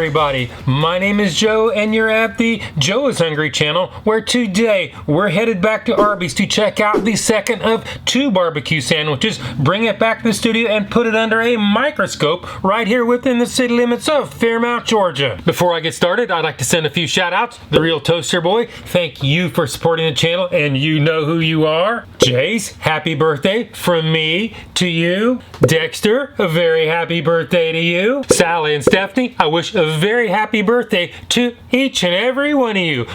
everybody, my name is Joe and you're at the Joe is Hungry channel, where today we're headed back to Arby's to check out the second of 2 barbecue sandwiches, bring it back to the studio and put it under a microscope right here within the city limits of Fairmount, Georgia. Before I get started, I'd like to send a few shout outs. The Real Toaster Boy, thank you for supporting the channel and you know who you are. Jace, happy birthday from me to you. Dexter, a very happy birthday to you. Sally and Stephanie, I wish a very happy birthday to each and every one of you.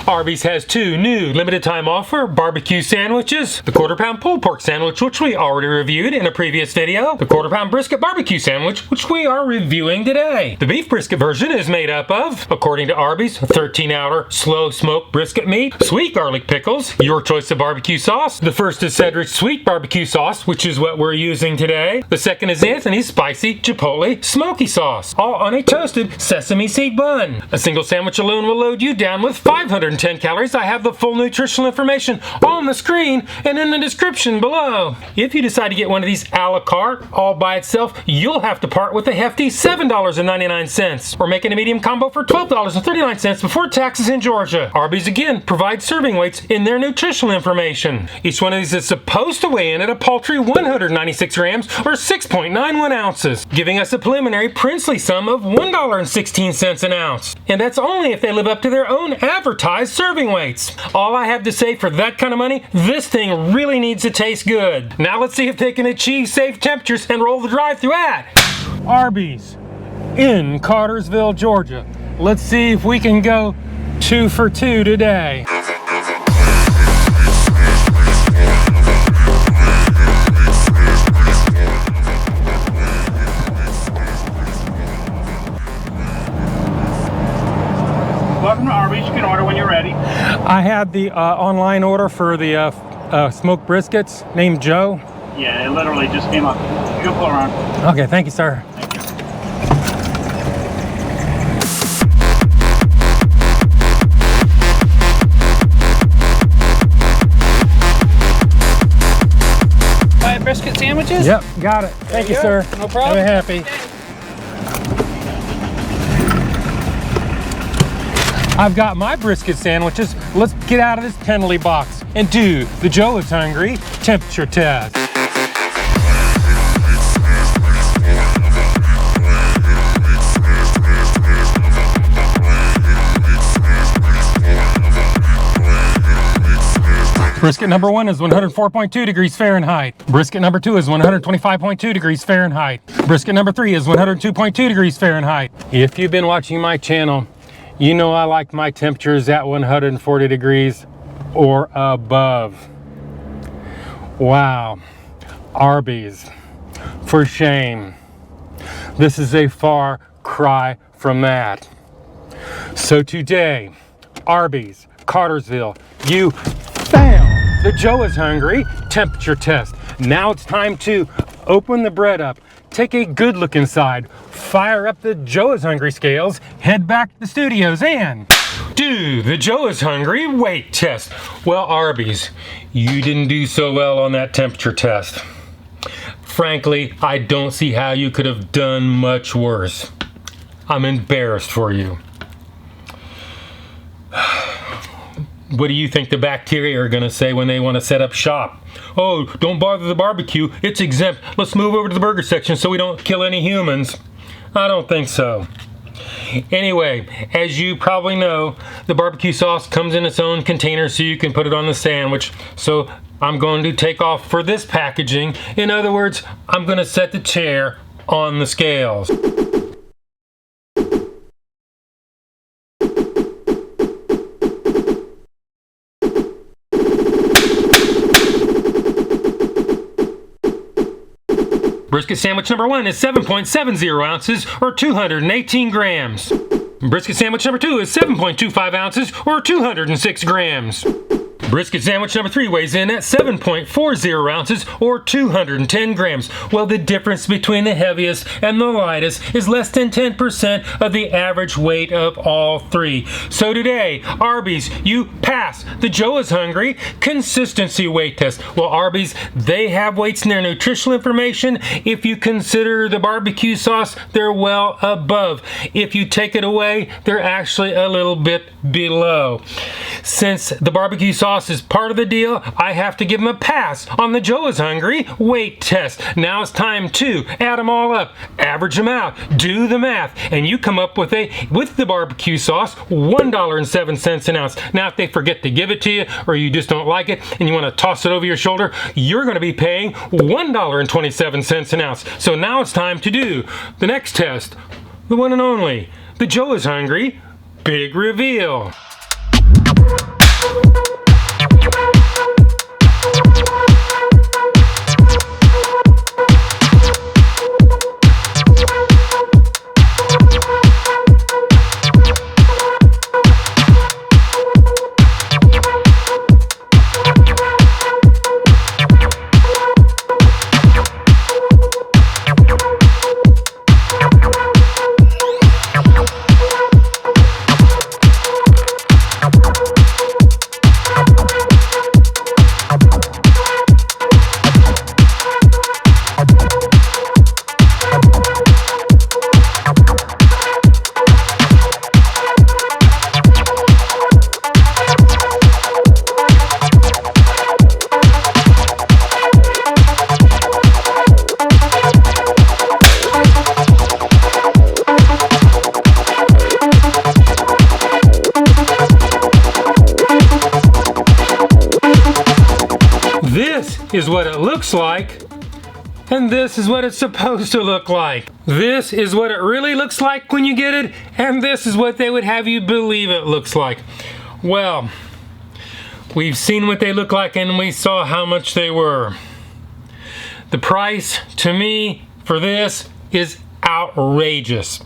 Arby's has 2 new limited time offer barbecue sandwiches. The quarter-pound pulled pork sandwich, which we already reviewed in a previous video. The quarter-pound brisket barbecue sandwich, which we are reviewing today. The beef brisket version is made up of, according to Arby's, 13-hour slow smoked brisket meat, sweet garlic pickles, your choice of barbecue sauce. The first is Cedric's sweet barbecue sauce, which is what we're using today. The second is Anthony's spicy Chipotle smoky sauce, all on a toasted sesame seed bun. A single sandwich alone will load you down with 510 calories. I have the full nutritional information on the screen and in the description below. If you decide to get one of these a la carte all by itself, you'll have to part with a hefty $7.99 or make it a medium combo for $12.39 before taxes in Georgia. Arby's again provides serving weights in their nutritional information. Each one of these is supposed to weigh in at a paltry 196 grams or 6.91 ounces, giving us a preliminary princely sum of $1.16 an ounce. And that's only if they live up to their own advertised serving weights. All I have to say, for that kind of money, this thing really needs to taste good. Now let's see if they can achieve safe temperatures and roll the drive-thru at Arby's in Cartersville, Georgia. Let's see if we can go 2 for 2 today. Welcome to Arby's. You can order when you're ready. I had the online order for the smoked briskets named Joe. Yeah, it literally just came up. You go pull around. Okay, thank you, sir. Thank you. Buy brisket sandwiches? Yep, got it. Thank you, sir. No problem. I'm happy. I've got my brisket sandwiches. Let's get out of this penalty box and do the Joe is Hungry temperature test. Brisket number 1 is 104.2 degrees Fahrenheit. Brisket number 2 is 125.2 degrees Fahrenheit. Brisket number 3 is 102.2 degrees Fahrenheit. If you've been watching my channel, you know I like my temperatures at 140 degrees or above. Wow, Arby's, for shame. This is a far cry from that. So today, Arby's, Cartersville, you failed the Joe is Hungry temperature test. Now it's time to open the bread up, take a good look inside, fire up the Joe is Hungry scales, head back to the studios and do the Joe is Hungry weight test. Well, Arby's, you didn't do so well on that temperature test. Frankly, I don't see how you could have done much worse. I'm embarrassed for you. What do you think the bacteria are going to say when they want to set up shop? Oh, don't bother the barbecue, it's exempt. Let's move over to the burger section so we don't kill any humans. I don't think so. Anyway, as you probably know, the barbecue sauce comes in its own container so you can put it on the sandwich. So I'm going to take off for this packaging. In other words, I'm going to set the chair on the scales. Brisket sandwich number 1 is 7.70 ounces or 218 grams. Brisket sandwich number 2 is 7.25 ounces or 206 grams. Brisket sandwich number 3 weighs in at 7.40 ounces or 210 grams. Well, the difference between the heaviest and the lightest is less than 10% of the average weight of all three. So today, Arby's, you pass the Joe is Hungry consistency weight test. Well, Arby's, they have weights in their nutritional information. If you consider the barbecue sauce, they're well above. If you take it away, they're actually a little bit below. Since the barbecue sauce is part of the deal, I have to give them a pass on the Joe is Hungry weight test. Now it's time to add them all up, average them out, do the math, and you come up with the barbecue sauce, $1.07 an ounce. Now if they forget to give it to you, or you just don't like it and you want to toss it over your shoulder, you're going to be paying $1.27 an ounce. So now it's time to do the next test, the one and only, the Joe is Hungry big reveal. This is what it looks like, and this is what it's supposed to look like. This is what it really looks like when you get it, and this is what they would have you believe it looks like. Well, we've seen what they look like and we saw how much they were. The price, to me, for this is outrageous.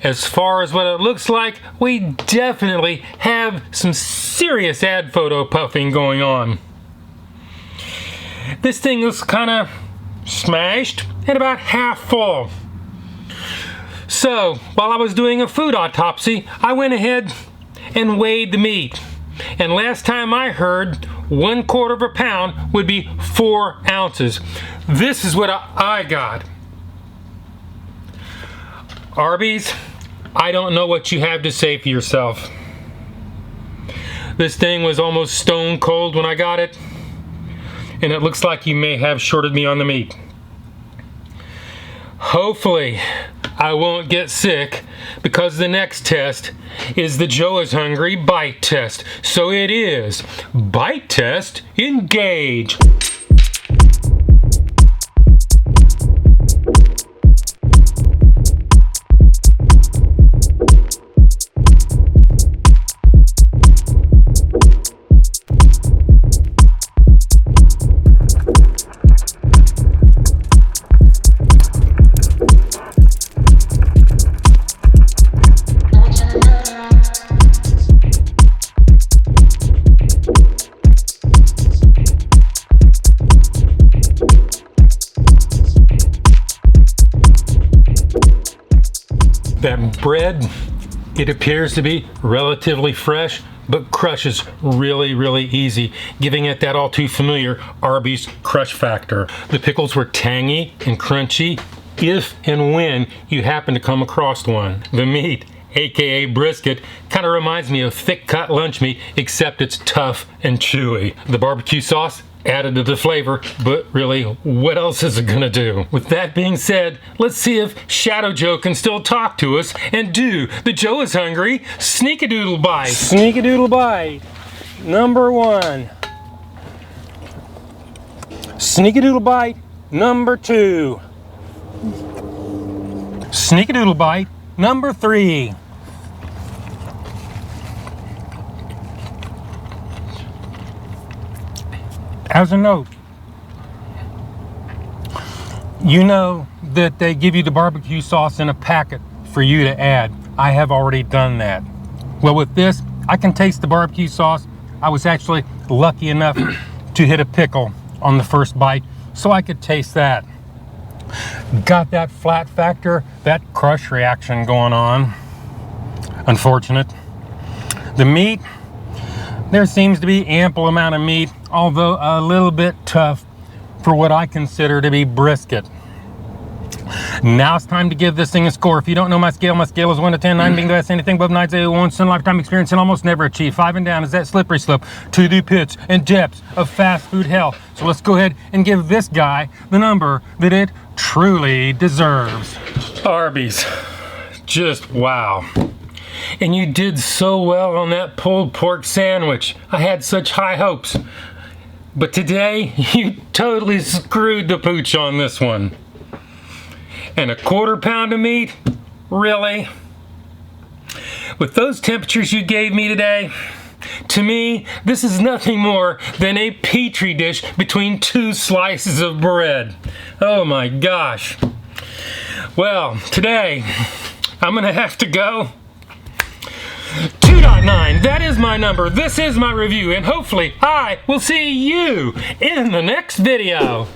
As far as what it looks like, we definitely have some serious ad photo puffing going on. This thing looks kind of smashed and about half full. So, while I was doing a food autopsy, I went ahead and weighed the meat. And last time I heard, 1/4 pound would be 4 ounces. This is what I got. Arby's, I don't know what you have to say for yourself. This thing was almost stone cold when I got it, and it looks like you may have shorted me on the meat. Hopefully, I won't get sick, because the next test is the Joe is Hungry bite test. So it is bite test, engage. That bread, it appears to be relatively fresh, but crushes really, really easy, giving it that all too familiar Arby's crush factor. The pickles were tangy and crunchy if and when you happen to come across one. The meat, aka brisket, kind of reminds me of thick cut lunch meat, except it's tough and chewy. The barbecue sauce added to the flavor, but really, what else is it gonna do? With that being said, let's see if Shadow Joe can still talk to us and do the Joe is Hungry Sneak-a-Doodle Bite. Sneak-a-Doodle Bite, number 1. Sneak-a-Doodle Bite, number 2. Sneak-a-Doodle Bite, number 3. As a note, you know that they give you the barbecue sauce in a packet for you to add. I have already done that. Well, with this, I can taste the barbecue sauce. I was actually lucky enough to hit a pickle on the first bite so I could taste that. Got that flat factor, that crush reaction going on. Unfortunate. The meat, there seems to be ample amount of meat, although a little bit tough for what I consider to be brisket. Now it's time to give this thing a score. If you don't know my scale is 1 to 10, 9 being the best, anything above 9 is a once in a lifetime experience and almost never achieved. 5 and down is that slippery slope to the pits and depths of fast food hell. So let's go ahead and give this guy the number that it truly deserves. Arby's, just wow. And you did so well on that pulled pork sandwich. I had such high hopes. But today, you totally screwed the pooch on this one. And a 1/4 pound of meat? Really? With those temperatures you gave me today, to me, this is nothing more than a petri dish between 2 slices of bread. Oh my gosh. Well, today, I'm gonna have to go 2.9. That is my number. This is my review, and hopefully I will see you in the next video.